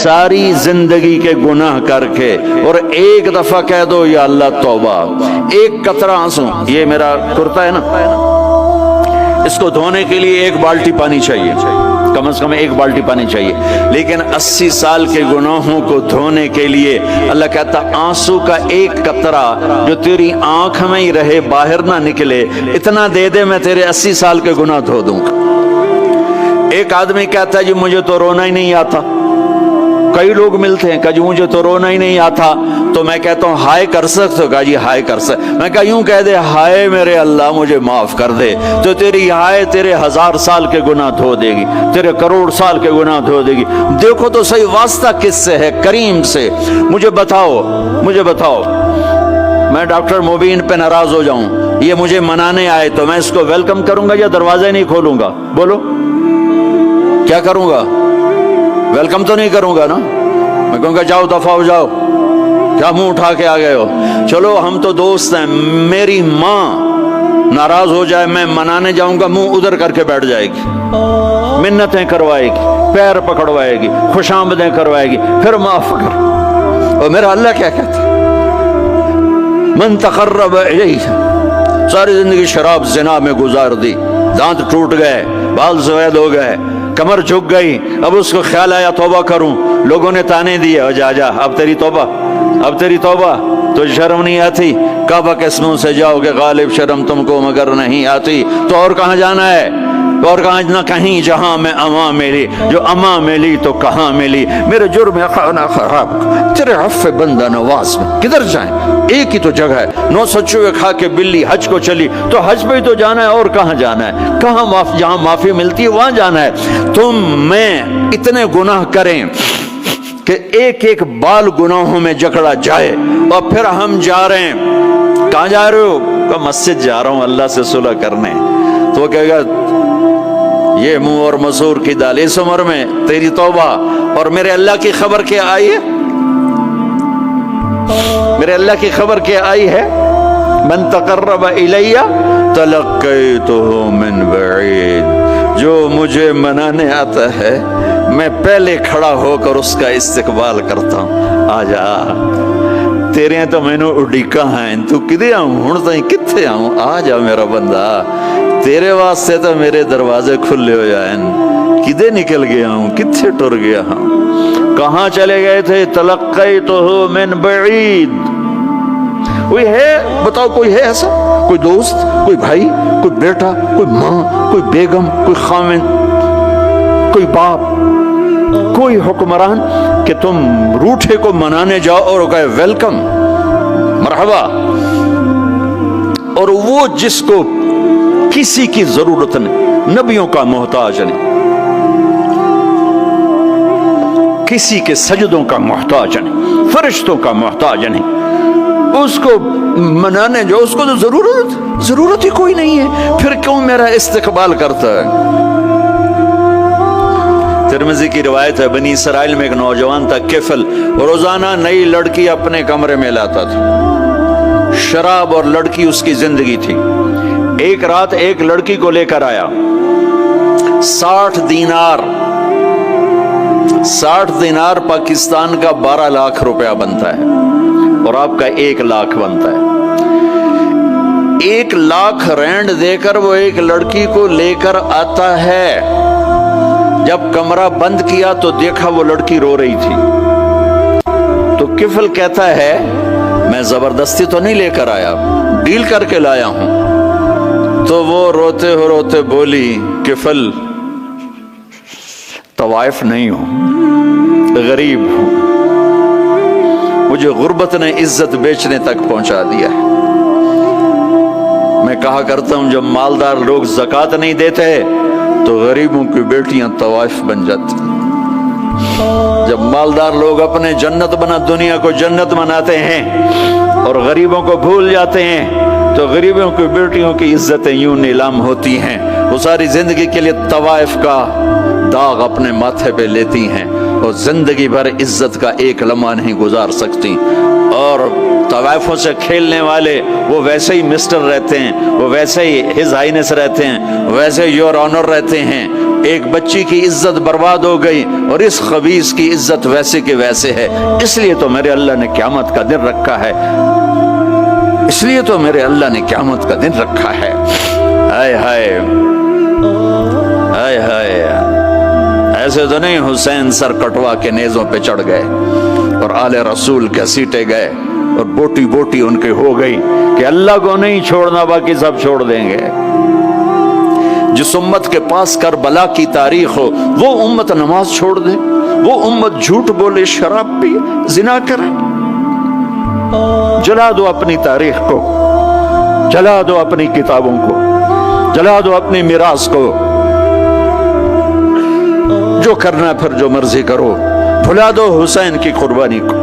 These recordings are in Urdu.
ساری زندگی کے گناہ کر کے اور ایک دفعہ کہہ دو یا اللہ توبہ، ایک قطرہ آنسو، یہ میرا کرتا ہے نا، اس کو دھونے کے لیے ایک بالٹی پانی چاہیے، کم از کم ایک بالٹی پانی چاہیے، لیکن 80 سال کے گناہوں کو دھونے کے لیے اللہ کہتا آنسو کا ایک قطرہ جو تیری آنکھ میں ہی رہے باہر نہ نکلے، اتنا دے دے میں تیرے 80 سال کے گناہ دھو دوں گا۔ ایک آدمی کہتا ہے جی مجھے تو رونا ہی نہیں آتا، کئی لوگ ملتے ہیں کہ جی مجھے تو رونا ہی نہیں آتا، تو میں کہتا ہوں ہائے کر سکتے ہو؟ کہا جی ہائے کر سکتے، میں کہا یوں کہہ دے ہائے میرے اللہ مجھے معاف کر دے، تو تیری ہائے تیرے 1000 سال کے گناہ دھو دے گی، تیرے کروڑ سال کے گناہ دھو دے گی۔ دیکھو تو صحیح واسطہ کس سے ہے؟ کریم سے۔ مجھے بتاؤ میں ڈاکٹر مبین پہ ناراض ہو جاؤں، یہ مجھے منانے آئے تو میں اس کو ویلکم کروں گا یا دروازے نہیں کھولوں گا؟ بولو کیا کروں گا؟ ویلکم تو نہیں کروں گا نا، میں کہوں گا جاؤ دفعہ ہو جاؤ، کیا منہ اٹھا کے آ گئے ہو؟ چلو ہم تو دوست ہیں، میری ماں ناراض ہو جائے میں منانے جاؤں گا، منہ ادھر کر کے بیٹھ جائے گی، منتیں کروائے گی، پیر پکڑوائے گی، خوش آمدیں کروائے گی، پھر معاف کر۔ اور میرا اللہ کیا کہتا ہے؟ من تقرب الیہ، ساری زندگی شراب زنا میں گزار دی، دانت ٹوٹ گئے، بال سفید ہو گئے، کمر جھک گئی، اب اس کو خیال آیا توبہ کروں، لوگوں نے تانے دیے جا جا اب تیری توبہ، تو شرم نہیں آتی؟ کعبہ کے اسموں سے جاؤ گے غالب شرم تم کو مگر نہیں آتی، تو اور کہاں جانا ہے؟ اور کہاں نہ کہیں جہاں میں اما ملی، جو اما ملی تو کہاں ملی، میرے جرم خانہ خراب تیرے عفو بندہ نواز میں کدھر جائیں؟ ایک ہی تو جگہ ہے، 900 چوہے کھا کے بلی حج کو چلی، تو حج پہ ہی تو جانا ہے، اور کہاں جانا ہے؟ کہاں جہاں معافی ملتی ہے وہاں جانا ہے۔ تم میں اتنے گناہ کریں کہ ایک ایک بال گناہوں میں جکڑا جائے، اور پھر ہم جا رہے ہیں، کہاں جا رہے ہو؟ کہ مسجد جا رہا ہوں اللہ سے صلح کرنے، تو وہ کہے گا یہ منہ اور مسور کی دال، اس عمر میں تیری توبہ، اور میرے اللہ کی خبر کیا آئی ہے؟ میرے اللہ کی خبر کیا آئی ہے؟ من تقرب الی تلقیتہ من بعید، جو مجھے منانے آتا ہے میں پہلے کھڑا ہو کر اس کا استقبال کرتا ہوں۔ آ جا تیرے تو مینوں اڈیکا ہیں، تو کدے آؤں ہن تائیں کتھے آؤں؟ آ جا میرا بندہ، تیرے واسطے تو میرے دروازے کھلے ہو جائیں، کدے نکل گیا ہوں، کتھے ٹر گیا ہوں، کہاں چلے گئے تھے؟ تلقیتہ من بعید۔ کوئی ہے بتاؤ، کوئی ہے ایسا؟ کوئی دوست، کوئی بھائی، کوئی بیٹا، کوئی ماں، کوئی بیگم، کوئی خاوند، کوئی باپ، کوئی حکمران کہ تم روٹھے کو منانے جاؤ اور کہے ویلکم مرحبا، اور وہ جس کو کسی کی ضرورت نہیں، نبیوں کا محتاج نہیں، کسی کے سجدوں کا محتاج نہیں، فرشتوں کا محتاج نہیں، اس کو منانے جو اس کو تو ضرورت ہی کوئی نہیں ہے، پھر کیوں میرا استقبال کرتا ہے؟ ترمذی کی روایت ہے، بنی اسرائیل میں ایک نوجوان تھا کفل، روزانہ نئی لڑکی اپنے کمرے میں لاتا تھا، شراب اور لڑکی اس کی زندگی تھی۔ ایک رات ایک لڑکی کو لے کر آیا، 60 دینار پاکستان کا 12 لاکھ روپیہ بنتا ہے، اور آپ کا 1 لاکھ بنتا ہے۔ 1 لاکھ رینڈ دے کر وہ ایک لڑکی کو لے کر آتا ہے، جب کمرہ بند کیا تو دیکھا وہ لڑکی رو رہی تھی، تو کفل کہتا ہے میں زبردستی تو نہیں لے کر آیا، ڈیل کر کے لایا ہوں۔ تو وہ روتے بولی کفل طوائف نہیں ہوں، غریب ہوں، مجھے غربت نے عزت بیچنے تک پہنچا دیا ہے۔ میں کہا کرتا ہوں جب مالدار لوگ زکوٰۃ نہیں دیتے تو غریبوں کی بیٹیاں طوائف بن جاتی، جب مالدار لوگ اپنے دنیا کو جنت بناتے ہیں اور غریبوں کو بھول جاتے ہیں تو غریبوں کی بیٹیوں کی عزتیں یوں نیلام ہوتی ہیں، وہ ساری زندگی کے لیے طوائف کا داغ اپنے ماتھے پہ لیتی ہیں، وہ زندگی بھر عزت کا ایک لمحہ نہیں گزار سکتی. اور طوائفوں سے کھیلنے والے وہ ویسے ہی مسٹر رہتے ہیں, وہ ویسے ہی ہز ہائنس رہتے ہیں, ویسے یور آنر رہتے ہیں. ایک بچی کی عزت برباد ہو گئی اور اس خبیث کی عزت ویسے کے ویسے ہے. اس لیے تو میرے اللہ نے قیامت کا دن رکھا ہے, اس لیے تو میرے اللہ نے قیامت کا دن رکھا ہے. ہائے ہائے ہائے ہائے, ایسے تو نہیں حسین سر کٹوا کے نیزوں پہ چڑھ گئے اور آل رسول کے سیٹے گئے اور بوٹی بوٹی ان کے ہو گئی کہ اللہ کو نہیں چھوڑنا باقی سب چھوڑ دیں گے. جس امت کے پاس کربلا کی تاریخ ہو وہ امت نماز چھوڑ دے, وہ امت جھوٹ بولے, شراب پی, زنا کرے. جلا دو اپنی تاریخ کو, جلا دو اپنی کتابوں کو, جلا دو اپنی میراث کو. جو کرنا پھر جو مرضی کرو, بھلا دو حسین کی قربانی کو.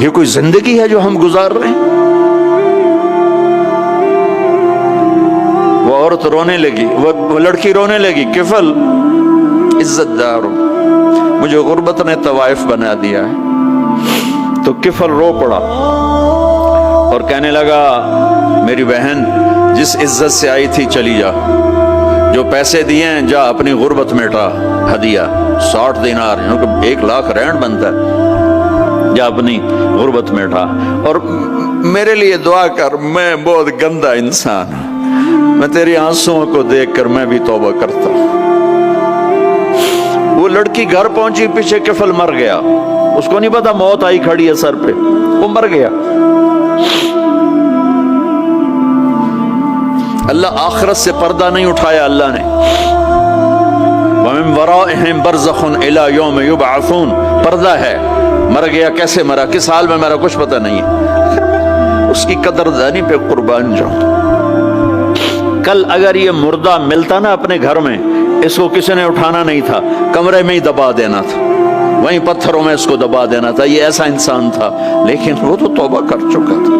یہ کوئی زندگی ہے جو ہم گزار رہے ہیں؟ وہ عورت رونے لگی, وہ لڑکی رونے لگی, کفل عزت دار ہو, مجھے غربت نے طوائف بنا دیا ہے. تو کفل رو پڑا اور کہنے لگا میری بہن جس عزت سے آئی تھی چلی جا, جو پیسے دیے ہیں جا اپنی غربت میٹا, ہدیہ 60 دینار 1 لاکھ رینڈ بنتا ہے, جا اپنی غربت میٹا. اور میرے لیے دعا کر, میں بہت گندا انسان ہوں, میں تیری آنسوؤں کو دیکھ کر میں بھی توبہ کرتا ہوں. وہ لڑکی گھر پہنچی, پیچھے کفل مر گیا. اس کو نہیں پتا موت آئی کھڑی ہے سر پہ, وہ مر گیا. اللہ آخرت سے پردہ نہیں اٹھایا اللہ نے. وَمِن وَرَائِهِمْ بَرْزَخٌ إِلَى يَوْمِ يُبْعَثُونَ, پردہ ہے. مر گیا, کیسے مرا, کس حال میں مرا, کچھ پتہ نہیں ہے. اس کی قدردانی پہ قربان جاؤں. کل اگر یہ مردہ ملتا نا اپنے گھر میں, اس کو کسی نے اٹھانا نہیں تھا, کمرے میں ہی دبا دینا تھا, وہیں پتھروں میں اس کو دبا دینا تھا. یہ ایسا انسان تھا, لیکن وہ تو توبہ کر چکا تھا.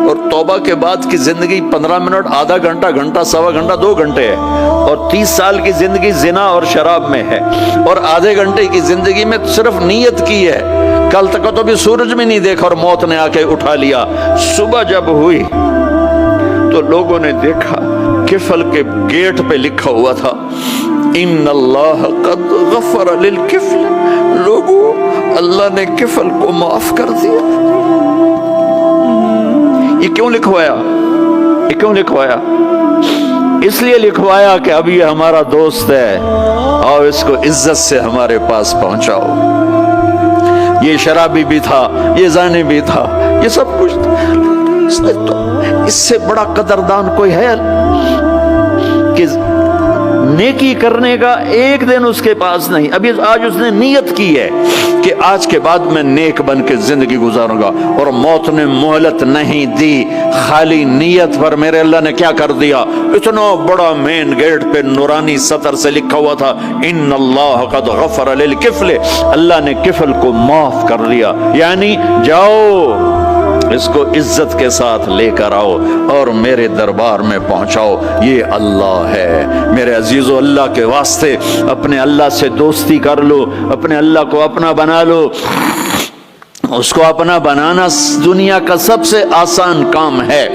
اور توبہ کے بعد کی زندگی 15 منٹ, آدھا گھنٹہ, گھنٹہ, سوا گھنٹہ, 2 گھنٹے ہے. اور 30 سال کی زندگی زنا اور شراب میں ہے, اور آدھے گھنٹے کی زندگی میں صرف نیت کی ہے. کل تک تو بھی سورج بھی نہیں دیکھا اور موت نے آ کے اٹھا لیا. صبح جب ہوئی تو لوگوں نے دیکھا کفل کے گیٹ پہ لکھا ہوا تھا ان اللہ قد غفر للکفل. لوگوں, اللہ نے کفل کو معاف کر دیا. یہ کیوں لکھوایا, یہ کیوں لکھوایا؟ اس لیے لکھوایا کہ اب یہ ہمارا دوست ہے, اور اس کو عزت سے ہمارے پاس پہنچاؤ. یہ شرابی بھی تھا, یہ زانی بھی تھا, یہ سب کچھ تھا. اس سے بڑا قدردان کوئی ہے کہ نیکی کرنے کا ایک دن اس کے پاس نہیں. ابھی آج اس نے نیت کی ہے کہ آج کے بعد میں نیک بن کے زندگی گزاروں گا, اور موت نے مہلت نہیں دی. خالی نیت پر میرے اللہ نے کیا کر دیا, اتنا بڑا مین گیٹ پہ نورانی سطر سے لکھا ہوا تھا ان اللہ قد غفر للکفل. اللہ نے کفل کو معاف کر دیا. یعنی جاؤ اس کو عزت کے ساتھ لے کر آؤ اور میرے دربار میں پہنچاؤ. یہ اللہ ہے. میرے عزیزو, اللہ کے واسطے اپنے اللہ سے دوستی کر لو, اپنے اللہ کو اپنا بنا لو. اس کو اپنا بنانا دنیا کا سب سے آسان کام ہے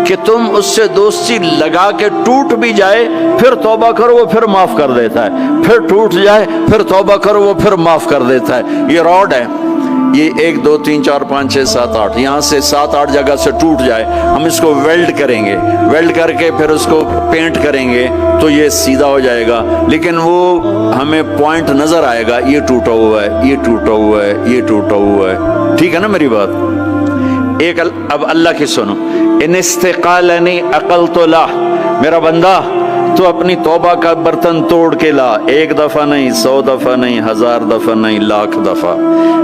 کہ تم اس سے دوستی لگا کے ٹوٹ بھی جائے پھر توبہ کرو وہ پھر معاف کر دیتا ہے, پھر ٹوٹ جائے پھر توبہ کرو وہ پھر معاف کر دیتا ہے. یہ راڈ ہے, یہ 1 2 3 4 5 6 7 8 یہاں سے 7 8 جگہ سے ٹوٹ جائے, ہم اس کو ویلڈ کریں گے, ویلڈ کر کے پھر اس کو پینٹ کریں گے تو یہ سیدھا ہو جائے گا. لیکن وہ ہمیں پوائنٹ نظر آئے گا, یہ ٹوٹا ہوا ہے, یہ ٹوٹا ہوا ہے, یہ ٹوٹا ہوا ہے. ٹھیک ہے نا میری بات؟ ایک اب اللہ کی سنو. ان استقالنی عقلت له, میرا بندہ تو اپنی توبہ کا برتن توڑ کے لا. 1 دفعہ نہیں, 100 دفعہ نہیں, 1000 دفعہ نہیں, 1,00,000 دفعہ.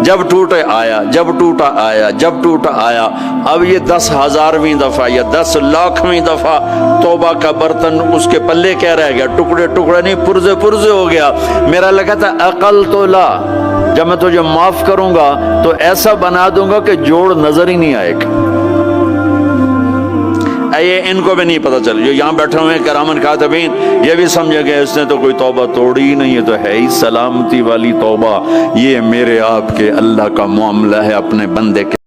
جب ٹوٹے آیا, جب ٹوٹا آیا, جب ٹوٹا آیا. اب یہ 10,000ویں دفعہ یا 10,00,000ویں دفعہ توبہ کا برتن اس کے پلے کیا رہ گیا, ٹکڑے ٹکڑے نہیں, پرزے پرزے ہو گیا. میرا لگا تھا عقل تو لا, جب میں تجھے معاف کروں گا تو ایسا بنا دوں گا کہ جوڑ نظر ہی نہیں آئے گا. یہ ان کو بھی نہیں پتہ چل، جو یہاں بیٹھے ہوئے ہیں کرامن کاتبین، یہ بھی سمجھے گئے اس نے تو کوئی توبہ توڑی ہی نہیں، یہ تو ہے ہی سلامتی والی توبہ۔ یہ میرے آپ کے اللہ کا معاملہ ہے اپنے بندے کے